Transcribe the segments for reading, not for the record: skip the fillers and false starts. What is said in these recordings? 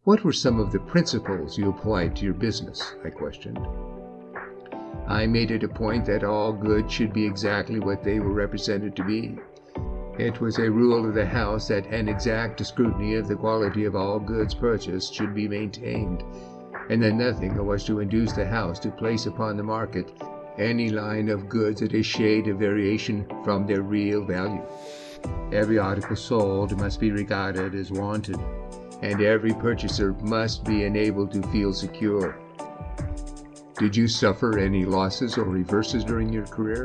What were some of the principles you applied to your business? I questioned. I made it a point that all goods should be exactly what they were represented to be. It was a rule of the house that an exact scrutiny of the quality of all goods purchased should be maintained, and that nothing was to induce the house to place upon the market any line of goods at a shade of variation from their real value. Every article sold must be regarded as wanted, and every purchaser must be enabled to feel secure. Did you suffer any losses or reverses during your career?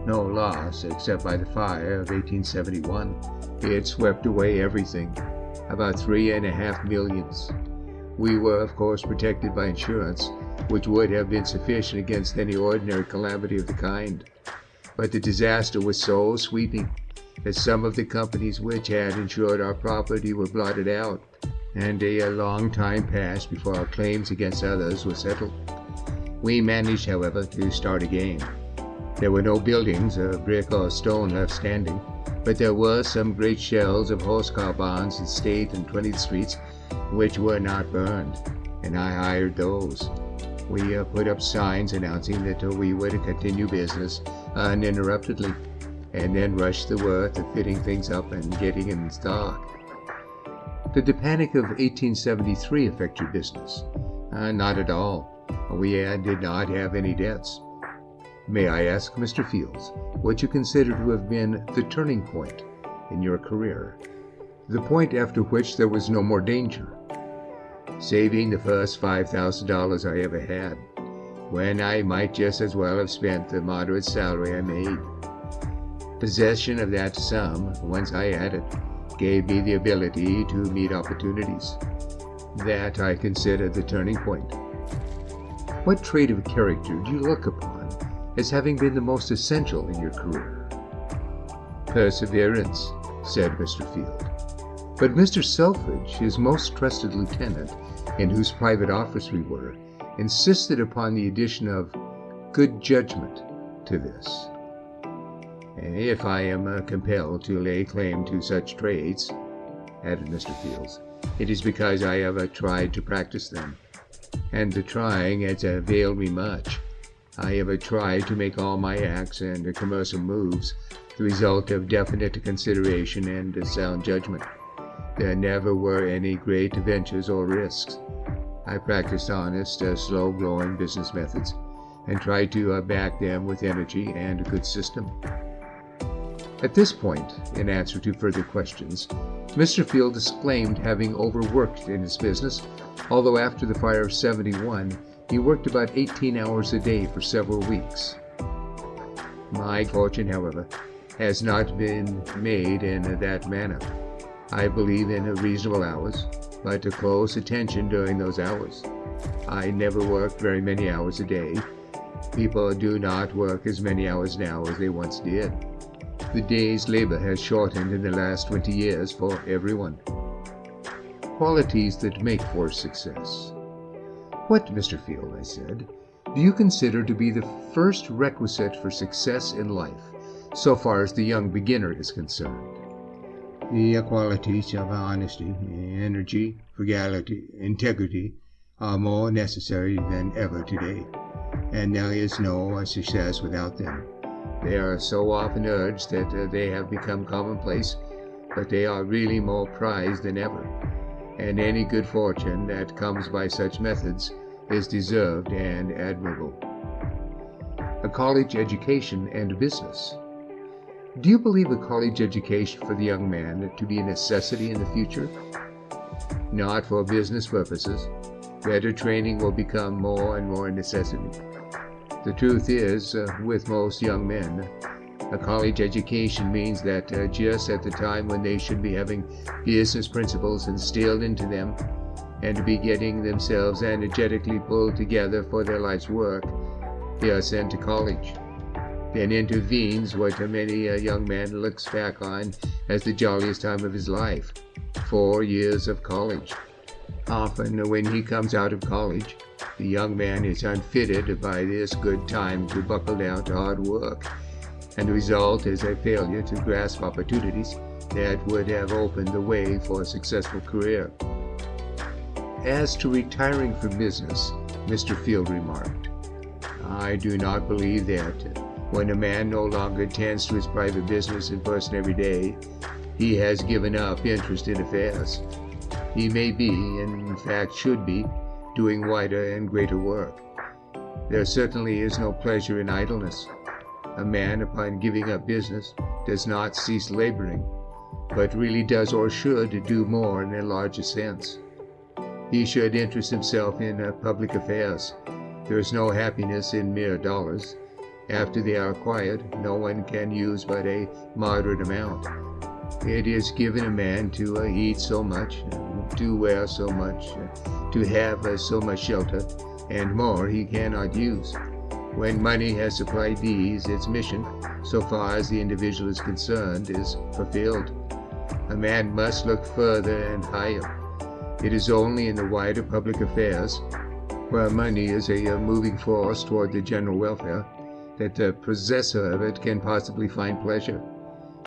No loss, except by the fire of 1871. It swept away everything, about $3.5 million. We were, of course, protected by insurance, which would have been sufficient against any ordinary calamity of the kind. But the disaster was so sweeping that some of the companies which had insured our property were blotted out, and a long time passed before our claims against others were settled. We managed, however, to start again. There were no buildings of brick or stone left standing, but there were some great shells of horse-car barns in State and 20th Streets which were not burned, and I hired those. We put up signs announcing that we were to continue business uninterruptedly, and then rushed the work of fitting things up and getting in stock. Did the panic of 1873 affect your business? Not at all. We did not have any debts. May I ask, Mr. Fields, what you consider to have been the turning point in your career, the point after which there was no more danger? Saving the first $5,000 I ever had, when I might just as well have spent the moderate salary I made. Possession of that sum, once I had it, gave me the ability to meet opportunities. That I consider the turning point. What trait of character do you look upon as having been the most essential in your career? Perseverance, said Mr. Field. But Mr. Selfridge, his most trusted lieutenant, in whose private office we were, insisted upon the addition of good judgment to this. If I am compelled to lay claim to such traits, added Mr. Fields, it is because I have tried to practice them, and the trying has availed me much. I have tried to make all my acts and commercial moves the result of definite consideration and sound judgment. There never were any great ventures or risks. I practiced honest, slow-growing business methods, and tried to back them with energy and a good system. At this point, in answer to further questions, Mr. Field disclaimed having overworked in his business, although after the fire of '71, he worked about 18 hours a day for several weeks. My fortune, however, has not been made in that manner. I believe in reasonable hours, but to close attention during those hours. I never worked very many hours a day. People do not work as many hours now as they once did. The day's labor has shortened in the last 20 years for everyone. Qualities that make for success. What, Mr. Field, I said, do you consider to be the first requisite for success in life, so far as the young beginner is concerned? The qualities of honesty, energy, frugality, integrity are more necessary than ever today, and there is no success without them. They are so often urged that they have become commonplace, but they are really more prized than ever, and any good fortune that comes by such methods is deserved and admirable. A college education and business. Do you believe a college education for the young man to be a necessity in the future? Not for business purposes. Better training will become more and more a necessity. The truth is, with most young men, a college education means that just at the time when they should be having business principles instilled into them and be getting themselves energetically pulled together for their life's work, they are sent to college. Then intervenes what many a young man looks back on as the jolliest time of his life, 4 years of college. Often when he comes out of college, the young man is unfitted by this good time to buckle down to hard work, and the result is a failure to grasp opportunities that would have opened the way for a successful career. As to retiring from business, Mr. Field remarked, I do not believe that when a man no longer attends to his private business in person every day, he has given up interest in affairs. He may be, and in fact should be, doing wider and greater work. There certainly is no pleasure in idleness. A man, upon giving up business, does not cease laboring, but really does or should do more in a larger sense. He should interest himself in public affairs. There is no happiness in mere dollars. After they are acquired, no one can use but a moderate amount. It is given a man to eat so much, to wear so much, to have so much shelter, and more he cannot use. When money has supplied these, its mission, so far as the individual is concerned, is fulfilled. A man must look further and higher. It is only in the wider public affairs, where money is a moving force toward the general welfare, that the possessor of it can possibly find pleasure.